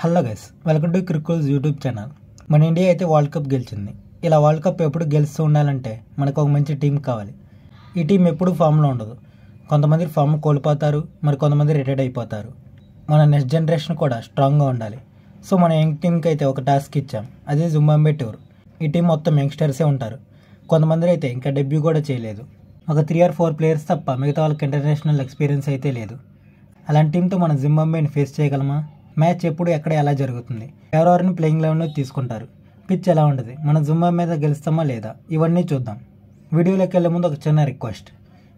Hello guys, welcome to క్రికోల్స్ YouTube channel. మన India అయితే వరల్డ్ కప్ గెలిచింది. ఇలా వరల్డ్ కప్ ఎప్పుడు గెలుస్తూ ఉండాలంటే మనకు ఒక మంచి టీం కావాలి. ఈ టీం ఎప్పుడు ఫామ్లో ఉండదు. కొంతమంది ఫామ్ కోల్పోతారు, మరి కొంతమంది రిటైర్డ్ అయిపోతారు. మన నెక్స్ట్ జనరేషన్ కూడా స్ట్రాంగ్గా ఉండాలి. సో మన యంగ్ టీంకి అయితే ఒక టాస్క్ ఇచ్చాం, అదే జింబాబ్వే టూర్. ఈ టీం మొత్తం యంగ్స్టర్సే ఉంటారు. కొంతమంది అయితే ఇంకా డెబ్యూ కూడా చేయలేదు. ఒక 3 or 4 ప్లేయర్స్ తప్ప మిగతా వాళ్ళకి ఇంటర్నేషనల్ ఎక్స్పీరియన్స్ అయితే లేదు. అలాంటి టీంతో మనం జింబాబ్వేని ఫేస్ చేయగలమా? మ్యాచ్ ఎప్పుడు ఎక్కడ ఎలా జరుగుతుంది, ఎవరెవరిని ప్లేయింగ్ లెవెన్లో తీసుకుంటారు, పిచ్ ఎలా ఉంటుంది, మన జింబాబ్వే మీద గెలుస్తామా లేదా, ఇవన్నీ చూద్దాం. వీడియోలోకి వెళ్ళే ముందు ఒక చిన్న రిక్వెస్ట్,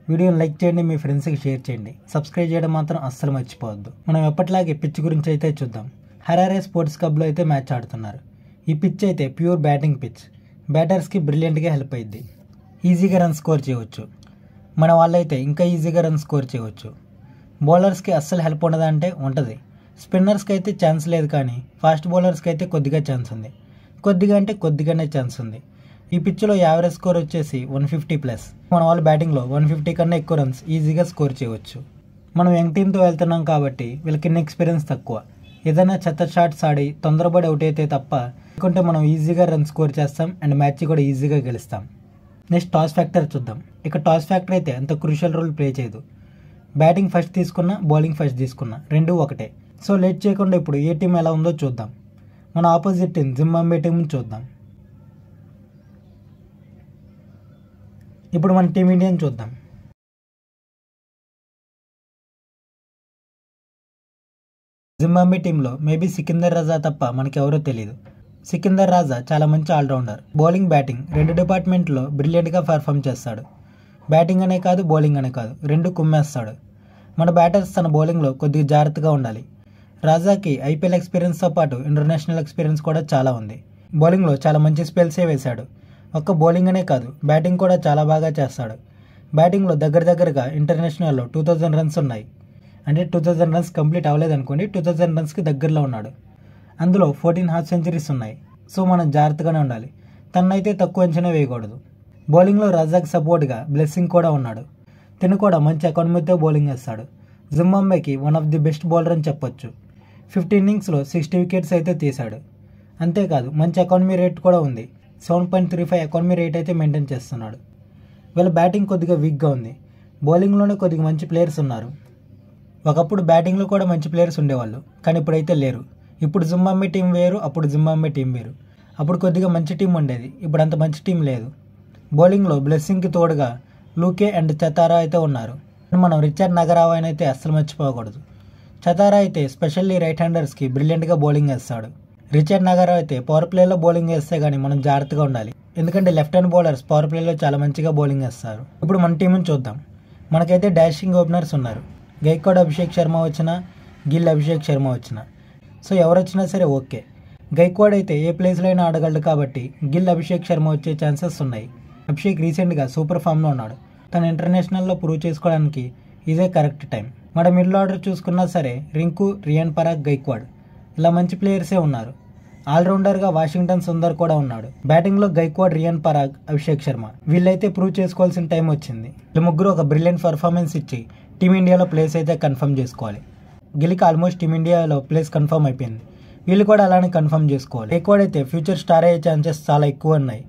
వీడియోని లైక్ చేయండి, మీ ఫ్రెండ్స్కి షేర్ చేయండి, సబ్స్క్రైబ్ చేయడం మాత్రం అస్సలు మర్చిపోవద్దు. మనం ఎప్పటిలాగే పిచ్ గురించి అయితే చూద్దాం. హరారే స్పోర్ట్స్ క్లబ్లో అయితే మ్యాచ్ ఆడుతున్నారు. ఈ పిచ్ అయితే ప్యూర్ బ్యాటింగ్ పిచ్. బ్యాటర్స్కి బ్రిలియంట్గా హెల్ప్ అయ్యిద్ది. ఈజీగా రన్ స్కోర్ చేయవచ్చు. మన వాళ్ళైతే ఇంకా ఈజీగా రన్ స్కోర్ చేయవచ్చు. బౌలర్స్కి అస్సలు హెల్ప్ ఉండదా అంటే ఉంటుంది. స్పిన్నర్స్కి అయితే ఛాన్స్ లేదు, కానీ ఫాస్ట్ బౌలర్స్కి అయితే కొద్దిగా ఛాన్స్ ఉంది. కొద్దిగా అంటే కొద్దిగానే ఛాన్స్ ఉంది. ఈ పిచ్లో యావరేజ్ స్కోర్ వచ్చేసి 150+. మన వాళ్ళు బ్యాటింగ్లో 150 కన్నా ఎక్కువ రన్స్ ఈజీగా స్కోర్ చేయవచ్చు. మనం యంగ్ టీంతో వెళ్తున్నాం కాబట్టి వీళ్ళకి ఎక్స్పీరియన్స్ తక్కువ. ఏదైనా చెత్త షాట్స్ ఆడి తొందరపడి అవుట్ అయితే తప్ప, ఎందుకంటే మనం ఈజీగా రన్ స్కోర్ చేస్తాం అండ్ మ్యాచ్ కూడా ఈజీగా గెలుస్తాం. నెక్స్ట్ టాస్ ఫ్యాక్టర్ చూద్దాం. ఇక టాస్ ఫ్యాక్టర్ అయితే అంత క్రూషియల్ రోల్ ప్లే చేయదు. బ్యాటింగ్ ఫస్ట్ తీసుకున్నా, బౌలింగ్ ఫస్ట్ తీసుకున్నా రెండూ ఒకటే. సో లేట్ చేయకుండా ఇప్పుడు ఏ టీం ఎలా ఉందో చూద్దాం. మన ఆపోజిట్ టీం జింబాబ్వే టీం చూద్దాం. ఇప్పుడు మన టీం ఇండియాని చూద్దాం. జింబాబ్వే టీంలో మేబీ సికిందర్ రజా తప్ప మనకెవరో తెలియదు. సికిందర్ రాజా చాలా మంచి ఆల్రౌండర్. బౌలింగ్, బ్యాటింగ్ రెండు డిపార్ట్మెంట్లో బ్రిలియంట్గా పర్ఫామ్ చేస్తాడు. బ్యాటింగ్ అనే కాదు, బౌలింగ్ అనే కాదు, రెండు కుమ్మేస్తాడు. మన బ్యాటర్స్ తన బౌలింగ్లో కొద్దిగా జాగ్రత్తగా ఉండాలి. రాజాకి ఐపీఎల్ ఎక్స్పీరియన్స్తో పాటు ఇంటర్నేషనల్ ఎక్స్పీరియన్స్ కూడా చాలా ఉంది. బౌలింగ్లో చాలా మంచి స్పెల్సే వేశాడు. ఒక్క బౌలింగ్ అనే కాదు, బ్యాటింగ్ కూడా చాలా బాగా చేస్తాడు. బ్యాటింగ్లో దగ్గరగా ఇంటర్నేషనల్లో 2000 రన్స్ ఉన్నాయి. అంటే 2000 రన్స్ కంప్లీట్ అవ్వలేదు అనుకోండి, 2000 రన్స్కి దగ్గరలో ఉన్నాడు. అందులో 14 హాఫ్ సెంచరీస్ ఉన్నాయి. సో మనం జాగ్రత్తగానే ఉండాలి. తనైతే తక్కువ అంచనా వేయకూడదు. బౌలింగ్లో రాజాకి సపోర్ట్గా బ్లెస్సింగ్ కూడా ఉన్నాడు. తిను కూడా మంచి ఎకానమీతో బౌలింగ్ వేస్తాడు. జింబాబ్వేకి one of the best bowler అని చెప్పొచ్చు. 50 ఇన్నింగ్స్లో 60 వికెట్స్ అయితే తీశాడు. అంతేకాదు మంచి ఎకానమీ రేట్ కూడా ఉంది. 7.35 ఎకానమీ రేట్ అయితే మెయింటైన్ చేస్తున్నాడు. వీళ్ళ బ్యాటింగ్ కొద్దిగా వీక్గా ఉంది. బౌలింగ్లోనే కొద్దిగా మంచి ప్లేయర్స్ ఉన్నారు. ఒకప్పుడు బ్యాటింగ్లో కూడా మంచి ప్లేయర్స్ ఉండేవాళ్ళు, కానీ ఇప్పుడైతే లేరు. ఇప్పుడు జింబాబ్వే టీం వేరు, అప్పుడు జింబాబ్వే టీం వేరు. అప్పుడు కొద్దిగా మంచి టీం ఉండేది, ఇప్పుడు అంత మంచి టీం లేదు. బౌలింగ్లో బ్లెస్సింగ్కి తోడుగా లూకే అండ్ చతారా అయితే ఉన్నారు. మనం రిచర్డ్ నగరావాయ్ అయితే అస్సలు మర్చిపోకూడదు. చతారా అయితే స్పెషల్లీ రైట్ హ్యాండర్స్కి బ్రిలియంట్గా బౌలింగ్ వేస్తాడు. రిచర్డ్ నగరావాయ్ అయితే పవర్ ప్లేలో బౌలింగ్ వేస్తే కానీ మనం జాగ్రత్తగా ఉండాలి. ఎందుకంటే లెఫ్ట్ హ్యాండ్ బౌలర్స్ పవర్ ప్లేలో చాలా మంచిగా బౌలింగ్ వేస్తారు. ఇప్పుడు మన టీంని చూద్దాం. మనకైతే డాషింగ్ ఓపెనర్స్ ఉన్నారు. గైక్వాడ్ అభిషేక్ శర్మ వచ్చినా, గిల్ అభిషేక్ శర్మ వచ్చినా, సో ఎవరు వచ్చినా సరే ఓకే. గైక్వాడ్ అయితే ఏ ప్లేస్లో అయినా ఆడగలడు కాబట్టి గిల్ అభిషేక్ శర్మ వచ్చే ఛాన్సెస్ ఉన్నాయి. అభిషేక్ రీసెంట్గా సూపర్ ఫామ్లో ఉన్నాడు. తను ఇంటర్నేషనల్లో ప్రూవ్ చేసుకోవడానికి ఇదే కరెక్ట్ టైం. మన మిడిల్ ఆర్డర్ చూసుకున్నా సరే రింకు, రియాన్ పరాగ్, గైక్వాడ్ ఇలా మంచి ప్లేయర్సే ఉన్నారు. ఆల్రౌండర్గా వాషింగ్టన్ సుందర్ కూడా ఉన్నాడు. బ్యాటింగ్లో గైక్వాడ్, రియాన్ పరాగ్, అభిషేక్ శర్మ వీళ్ళైతే ప్రూవ్ చేసుకోవాల్సిన టైం వచ్చింది. వీళ్ళు ముగ్గురు ఒక బ్రిలియంట్ పర్ఫార్మెన్స్ ఇచ్చి టీమిండియాలో ప్లేస్ అయితే కన్ఫర్మ్ చేసుకోవాలి. గిల్కి ఆల్మోస్ట్ టీమిండియాలో ప్లేస్ కన్ఫర్మ్ అయిపోయింది. వీళ్ళు కూడా అలానే కన్ఫర్మ్ చేసుకోవాలి. గైక్వాడ్ అయితే ఫ్యూచర్ స్టార్ అయ్యే ఛాన్సెస్ చాలా ఎక్కువ ఉన్నాయి.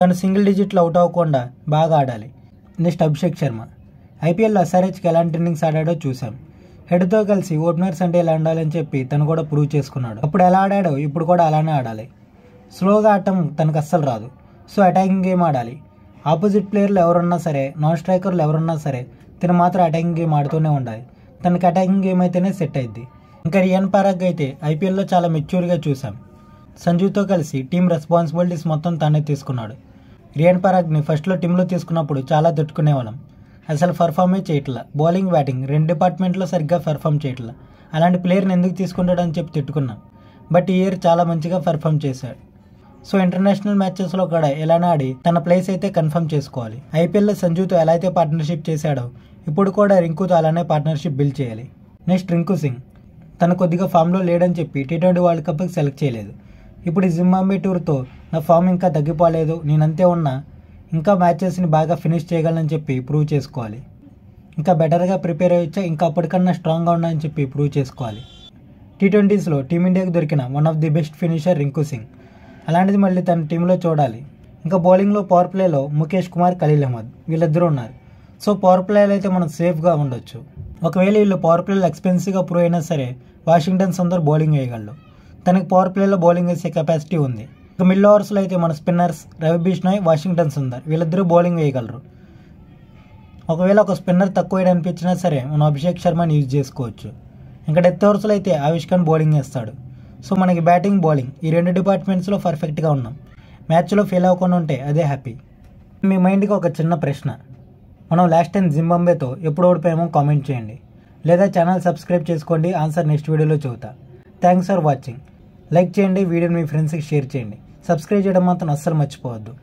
తను సింగిల్ డిజిట్లో అవుట్ అవ్వకుండా బాగా ఆడాలి. నెక్స్ట్ అభిషేక్ శర్మ. ఐపీఎల్లో ఎస్ఆర్హెచ్కి ఎలాంటి ఇన్నింగ్స్ ఆడాడో చూసాం. హెడ్తో కలిసి ఓపెనర్స్ అంటే ఎలా ఆడాలని చెప్పి తను కూడా ప్రూవ్ చేసుకున్నాడు. అప్పుడు ఎలా ఆడాడో ఇప్పుడు కూడా అలానే ఆడాలి. స్లోగా ఆడటం తనకు అస్సలు రాదు. సో అటాకింగ్ గేమ్ ఆడాలి. ఆపోజిట్ ప్లేయర్లు ఎవరున్నా సరే, నాన్ స్ట్రైకర్లు ఎవరున్నా సరే, తను మాత్రం అటాకింగ్ గేమ్ ఆడుతూనే ఉండాలి. తనకి అటాకింగ్ గేమ్ అయితేనే సెట్ అయింది. ఇంకా రియాన్ పరాగ్ అయితే ఐపీఎల్లో చాలా మెచ్యూర్గా చూసాం. సంజుతో కలిసి టీం రెస్పాన్సిబిలిటీస్ మొత్తం తానే తీసుకున్నాడు. రియాన్ పరాగ్ని ఫస్ట్లో టీంలో తీసుకున్నప్పుడు చాలా తిట్టుకునేవాళ్ళం. అసలు పర్ఫామే చేయట్లా. బౌలింగ్, బ్యాటింగ్ రెండు డిపార్ట్మెంట్లో సరిగ్గా పర్ఫామ్ చేయట్లా. అలాంటి ప్లేయర్ని ఎందుకు తీసుకుంటాడని చెప్పి తిట్టుకున్నాం. బట్ ఈ ఇయర్ చాలా మంచిగా పర్ఫామ్ చేశాడు. సో ఇంటర్నేషనల్ మ్యాచెస్లో కూడా ఎలానే ఆడి తన ప్లేస్ అయితే కన్ఫర్మ్ చేసుకోవాలి. ఐపీఎల్లో సంజుతో ఎలా అయితే పార్ట్నర్షిప్ చేశాడో ఇప్పుడు కూడా రింకుతో అలానే పార్ట్నర్షిప్ బిల్డ్ చేయాలి. నెక్స్ట్ రింకు సింగ్. తను కొద్దిగా ఫామ్లో లేడని చెప్పి T20 వరల్డ్ కప్కి సెలెక్ట్ చేయలేదు. ఇప్పుడు జింబాబ్వే టూర్తో నా ఫామ్ ఇంకా తగ్గిపోలేదు, నేనంతే ఉన్నా, ఇంకా మ్యాచెస్ని బాగా ఫినిష్ చేయగలనని చెప్పి ప్రూవ్ చేసుకోవాలి. ఇంకా బెటర్గా ప్రిపేర్ అయ్యొచ్చా, ఇంకా అప్పటికన్నా స్ట్రాంగ్గా ఉన్నా అని చెప్పి ప్రూవ్ చేసుకోవాలి. T20స్లో టీమిండియాకు దొరికిన one of the best finisher Rinku Singh. అలాంటిది మళ్ళీ తన టీంలో చూడాలి. ఇంకా బౌలింగ్లో పవర్ ప్లేలో ముఖేష్ కుమార్, ఖలీల్ అహ్మద్ వీళ్ళిద్దరూ ఉన్నారు. సో పవర్ ప్లేలో అయితే మనం సేఫ్గా ఉండొచ్చు. ఒకవేళ వీళ్ళు పవర్ ప్లేలో ఎక్స్పెన్సివ్గా ప్రూవ్ అయినా సరే వాషింగ్టన్ సుందర్ బౌలింగ్ వేయగలడు. తనకి పవర్ ప్లేలో బౌలింగ్ వేసే కెపాసిటీ ఉంది. ఇక మిడిల్ ఓవర్స్లో అయితే మన స్పిన్నర్స్ రవి బిష్నాయ్, వాషింగ్టన్ సుందర్ వీళ్ళిద్దరూ బౌలింగ్ వేయగలరు. ఒకవేళ ఒక స్పిన్నర్ తక్కువ వేయడం అనిపించినా సరే మనం అభిషేక్ శర్మని యూజ్ చేసుకోవచ్చు. ఇంకా డెత్ ఓవర్స్లో అయితే ఆవిష్ ఖాన్ బౌలింగ్ వేస్తాడు. సో మనకి బ్యాటింగ్, బౌలింగ్ ఈ 2 డిపార్ట్మెంట్స్లో పర్ఫెక్ట్గా ఉన్నాం. మ్యాచ్లో ఫెయిల్ అవ్వకుండా ఉంటే అదే హ్యాపీ. మీ మైండ్కి ఒక చిన్న ప్రశ్న, మనం లాస్ట్ టైం జింబాబ్వేతో ఎప్పుడు ఓడిపోయామో కామెంట్ చేయండి, లేదా ఛానల్ సబ్స్క్రైబ్ చేసుకోండి. ఆన్సర్ నెక్స్ట్ వీడియోలో చెబుతా. Thanks for watching. లైక్ చేయండి, వీడియోని మీ ఫ్రెండ్స్కి షేర్ చేయండి. సబ్స్క్రైబ్ చేయడం మాత్రం అస్సలు మర్చిపోవద్దు.